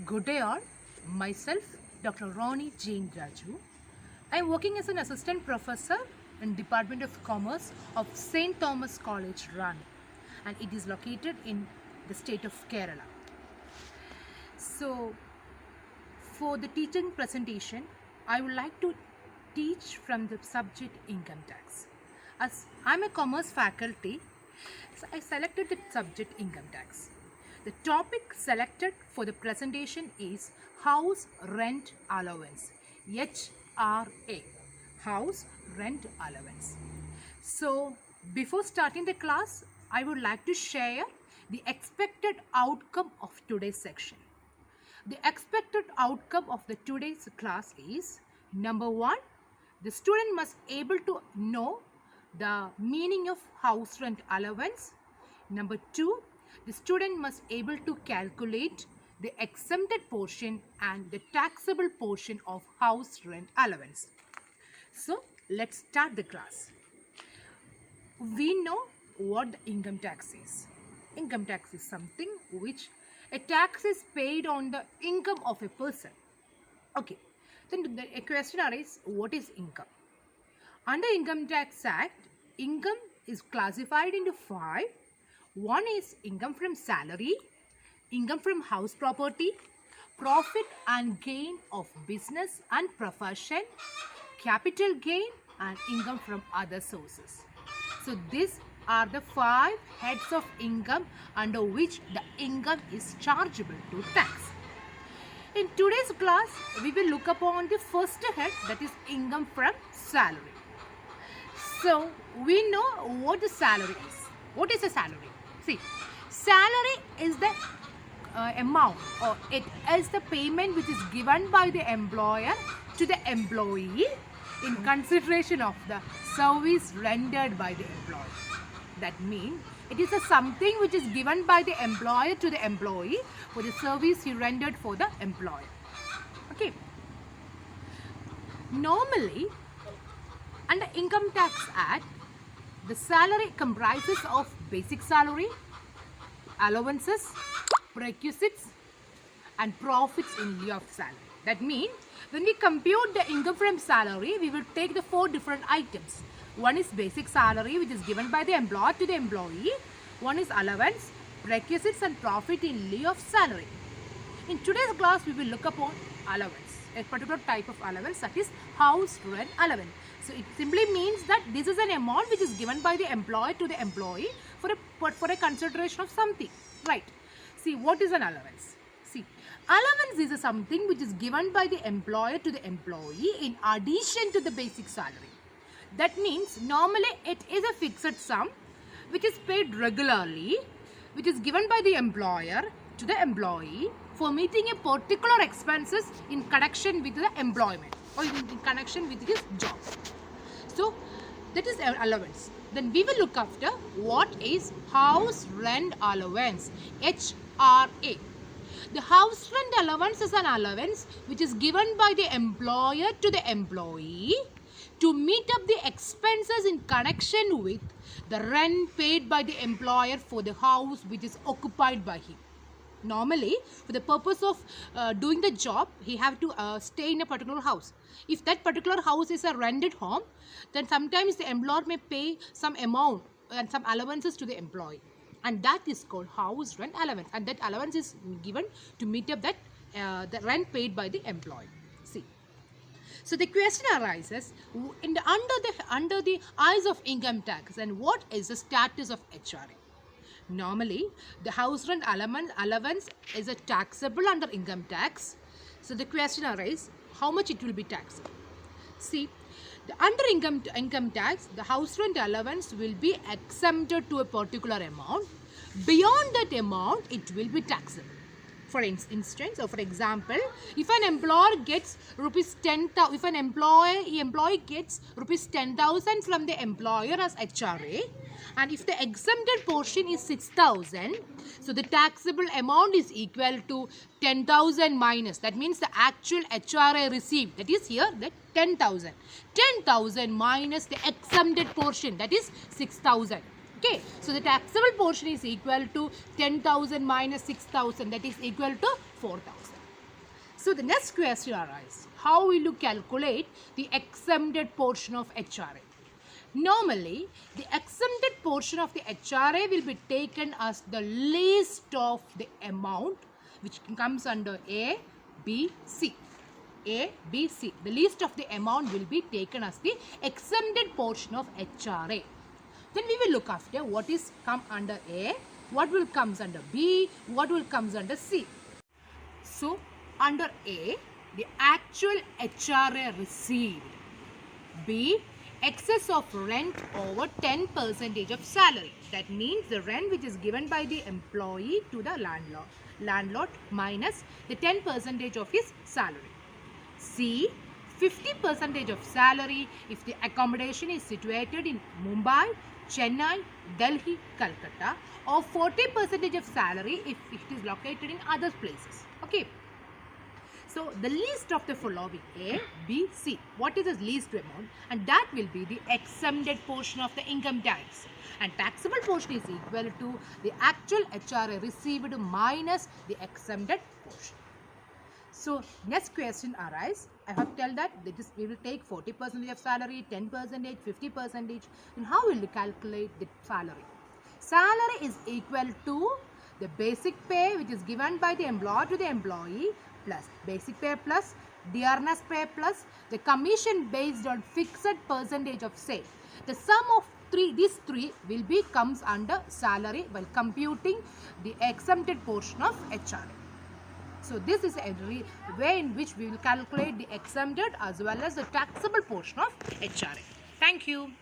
Good day all. Myself, Dr. Ronnie Jane Raju. I am working as an assistant professor in Department of Commerce of St. Thomas College, Rani, and it is located in the state of Kerala. So, for the teaching presentation, I would like to teach from the subject income tax. As I am a commerce faculty, so I selected the subject income tax. The topic selected for the presentation is House Rent Allowance, HRA, House Rent Allowance. So, before starting the class, I would like to share the expected outcome of today's section. The expected outcome of the today's class is number 1, the student must able to know the meaning of house rent allowance. Number 2, the student must able to calculate the exempted portion and the taxable portion of house rent allowance. So let's start the class. We know what the income tax is. Income tax is something which a tax is paid on the income of a person. Okay, then the question arises, what is income? Under Income Tax Act, income is classified into 5. One is income from salary, income from house property, profit and gain of business and profession, capital gain, and income from other sources. So these are the 5 heads of income under which the income is chargeable to tax. In today's class, we will look upon the first head, that is income from salary. So we know what the salary is. What is a salary? See, salary is the amount, or it is the payment which is given by the employer to the employee in consideration of the service rendered by the employer. That means it is a something which is given by the employer to the employee for the service he rendered for the employer. Okay. Normally, under Income Tax Act, the salary comprises of basic salary, allowances, perquisites, and profits in lieu of salary. That means when we compute the income from salary, we will take the 4 different items. One is basic salary, which is given by the employer to the employee. One is allowance, perquisites, and profit in lieu of salary. In today's class, we will look upon allowance, a particular type of allowance, that is house rent allowance. So it simply means that this is an amount which is given by the employer to the employee for a consideration of something, right? See, what is an allowance? See, allowance is something which is given by the employer to the employee in addition to the basic salary. That means normally it is a fixed sum which is paid regularly, which is given by the employer to the employee for meeting a particular expenses in connection with the employment or in connection with his job. So that is allowance. Then we will look after what is house rent allowance, HRA. The house rent allowance is an allowance which is given by the employer to the employee to meet up the expenses in connection with the rent paid by the employer for the house which is occupied by him. Normally, for the purpose of doing the job, he have to stay in a particular house. If that particular house is a rented home, then sometimes the employer may pay some amount and some allowances to the employee. And that is called house rent allowance. And that allowance is given to meet up that the rent paid by the employee. See. So the question arises, under the eyes of income tax, and what is the status of HRA? Normally, the house rent allowance is a taxable under income tax. So the question arises, how much it will be taxable? See, under income tax, the house rent allowance will be exempted to a particular amount. Beyond that amount, it will be taxable. For instance, or for example, if an employer gets rupees 10,000, if an employee gets rupees 10,000 from the employer as HRA, and if the exempted portion is 6,000, so the taxable amount is equal to 10,000 minus. That means the actual HRA received, that is here that 10,000. 10,000 minus the exempted portion, that is 6,000. Okay, so the taxable portion is equal to 10,000 minus 6,000, that is equal to 4,000. So the next question arises, how will you calculate the exempted portion of HRA? Normally, the exempted portion of the HRA will be taken as the least of the amount which comes under A, B, C. A, B, C. The least of the amount will be taken as the exempted portion of HRA. Then we will look after what is come under A, what will comes under B, what will comes under C. So, under A, the actual HRA received. B, excess of rent over 10% of salary. That means the rent which is given by the employee to the landlord minus the 10% of his salary. C, 50% of salary if the accommodation is situated in Mumbai, Chennai, Delhi, Calcutta, or 40% of salary if it is located in other places. Okay. So the least of the following A, B, C. What is the least amount? And that will be the exempted portion of the income tax. And taxable portion is equal to the actual HRA received minus the exempted portion. So next question arises. I have told that we will take 40% of salary, 10%, 50%. And how will you calculate the salary? Salary is equal to the basic pay which is given by the employer to the employee plus basic pay plus dearness pay plus the commission based on fixed percentage of sale. The sum of these three will be comes under salary while computing the exempted portion of HRA. So this is a way in which we will calculate the exempted as well as the taxable portion of HRA. Thank you.